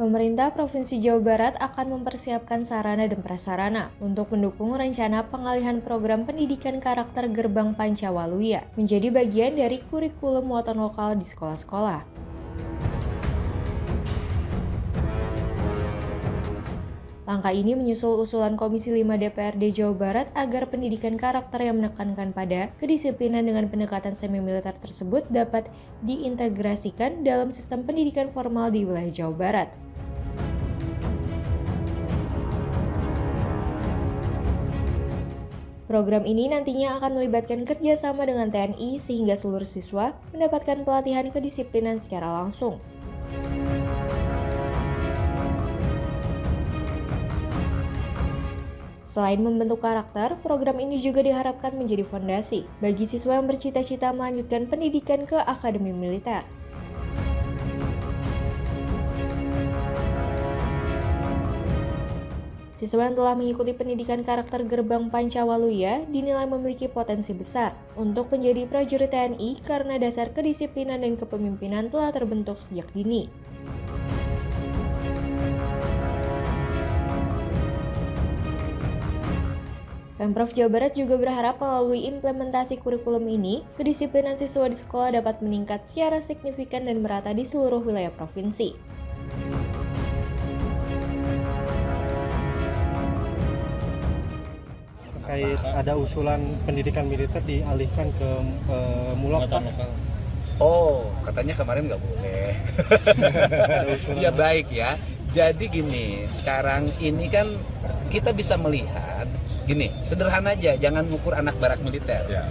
Pemerintah Provinsi Jawa Barat akan mempersiapkan sarana dan prasarana untuk mendukung rencana pengalihan program pendidikan karakter Gerbang Pancawaluya menjadi bagian dari kurikulum muatan lokal di sekolah-sekolah. Langkah ini menyusul usulan Komisi 5 DPRD Jawa Barat agar pendidikan karakter yang menekankan pada kedisiplinan dengan pendekatan semi-militer tersebut dapat diintegrasikan dalam sistem pendidikan formal di wilayah Jawa Barat. Program ini nantinya akan melibatkan kerjasama dengan TNI sehingga seluruh siswa mendapatkan pelatihan kedisiplinan secara langsung. Selain membentuk karakter, program ini juga diharapkan menjadi fondasi bagi siswa yang bercita-cita melanjutkan pendidikan ke akademi militer. Siswa yang telah mengikuti pendidikan karakter Gerbang Pancawaluya dinilai memiliki potensi besar untuk menjadi prajurit TNI karena dasar kedisiplinan dan kepemimpinan telah terbentuk sejak dini. Pemprov Jawa Barat juga berharap melalui implementasi kurikulum ini, kedisiplinan siswa di sekolah dapat meningkat secara signifikan dan merata di seluruh wilayah provinsi. Terkait ada usulan pendidikan militer dialihkan ke Mulak, Pak. Oh, katanya kemarin nggak boleh. Ya baik ya. Jadi gini, sekarang ini kan kita bisa melihat gini, sederhana aja, jangan ngukur anak barak militer. Ya.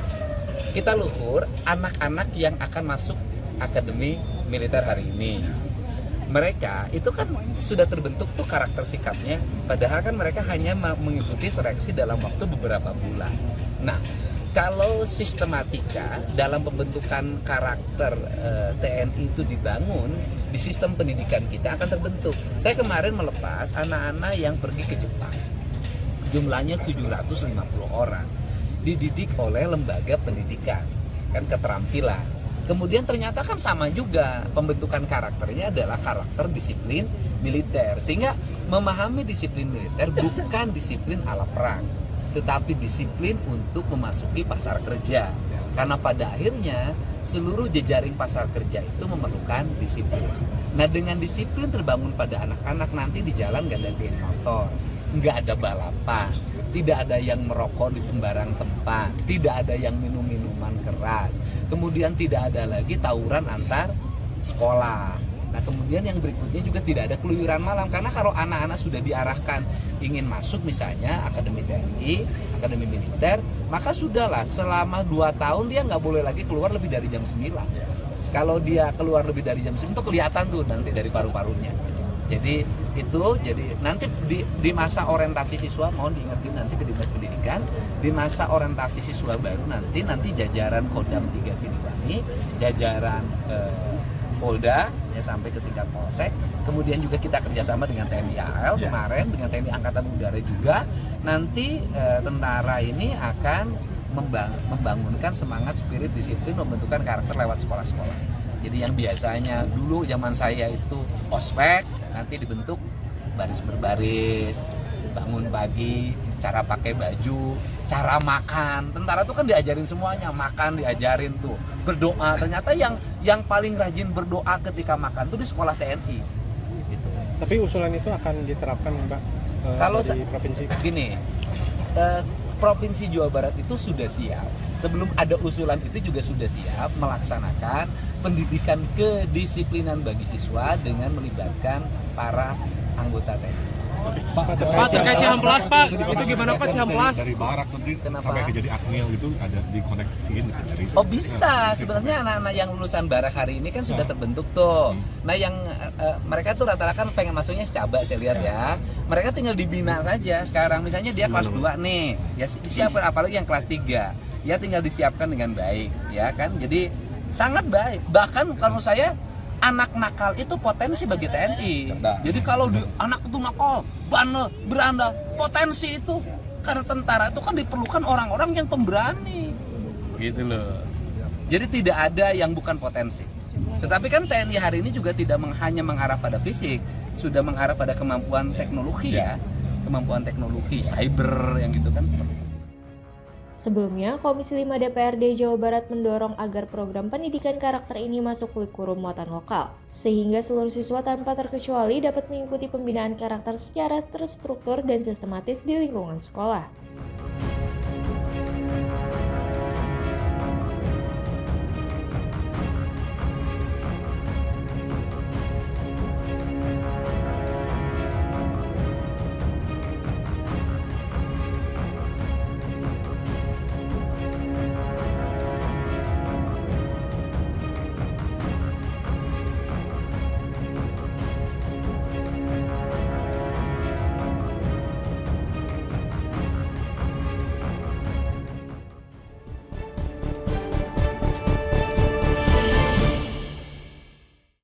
Kita ukur anak-anak yang akan masuk akademi militer hari ini. Mereka itu kan sudah terbentuk tuh karakter sikapnya, padahal kan mereka hanya mengikuti seleksi dalam waktu beberapa bulan. Nah, kalau sistematika dalam pembentukan karakter TNI itu dibangun, di sistem pendidikan kita akan terbentuk. Saya kemarin melepas anak-anak yang pergi ke Jepang. Jumlahnya 750 orang, dididik oleh lembaga pendidikan, kan keterampilan. Kemudian ternyata kan sama juga, pembentukan karakternya adalah karakter disiplin militer. Sehingga memahami disiplin militer bukan disiplin ala perang, tetapi disiplin untuk memasuki pasar kerja. Karena pada akhirnya seluruh jejaring pasar kerja itu memerlukan disiplin. Nah, dengan disiplin terbangun pada anak-anak, nanti di jalan gak ada geng motor, nggak ada balapan, tidak ada yang merokok di sembarang tempat, tidak ada yang minum minuman keras, kemudian tidak ada lagi tawuran antar sekolah. Nah, kemudian yang berikutnya juga tidak ada keluyuran malam, karena kalau anak-anak sudah diarahkan ingin masuk misalnya akademi TNI, akademi militer, maka sudahlah selama 2 tahun dia nggak boleh lagi keluar lebih dari jam 9. Kalau dia keluar lebih dari jam 9 itu kelihatan tuh nanti dari paru-parunya. Jadi nanti di masa orientasi siswa, mohon diingetin nanti ke Dinas Pendidikan, di masa orientasi siswa baru nanti jajaran Kodam 3 Siliwangi, jajaran Polda ya sampai ke tingkat Polsek, kemudian juga kita kerjasama dengan TNI AL kemarin, dengan TNI Angkatan Udara juga, nanti tentara ini akan membangunkan semangat spirit disiplin pembentukan karakter lewat sekolah-sekolah. Jadi yang biasanya dulu zaman saya itu ospek, nanti dibentuk baris berbaris, bangun pagi, cara pakai baju, cara makan. Tentara tuh kan diajarin semuanya, makan diajarin tuh, berdoa. Ternyata yang paling rajin berdoa ketika makan tuh di sekolah TNI. Gitu. Tapi usulan itu akan diterapkan, Mbak, kalau di provinsi? Gini, Provinsi Jawa Barat itu sudah siap. Sebelum ada usulan itu juga sudah siap melaksanakan pendidikan kedisiplinan bagi siswa dengan melibatkan para anggota TNI. Pak, terkait Cihamplas, Pak, itu gimana Pak Cihamplas? Dari barak nanti sampai ke jadi Akmil itu ada dikoneksiin dari. Oh bisa, sebenarnya anak-anak yang lulusan barak hari ini kan sudah terbentuk tuh. Nah yang mereka tuh rata-rata kan pengen masuknya secaba saya lihat ya. Mereka tinggal dibina saja sekarang, misalnya dia kelas 2 nih, ya disiapkan, apalagi yang kelas 3, ya tinggal disiapkan dengan baik, ya kan. Jadi sangat baik, bahkan kalau saya anak nakal itu potensi bagi TNI. Jadi kalau anak itu nakal, bandel, berandal, potensi itu. Karena tentara itu kan diperlukan orang-orang yang pemberani. Gitu loh. Jadi tidak ada yang bukan potensi. Tetapi kan TNI hari ini juga tidak hanya mengarah pada fisik, sudah mengarah pada kemampuan teknologi ya, kemampuan teknologi, cyber yang gitu kan. Sebelumnya, Komisi 5 DPRD Jawa Barat mendorong agar program pendidikan karakter ini masuk kurikulum muatan lokal, sehingga seluruh siswa tanpa terkecuali dapat mengikuti pembinaan karakter secara terstruktur dan sistematis di lingkungan sekolah.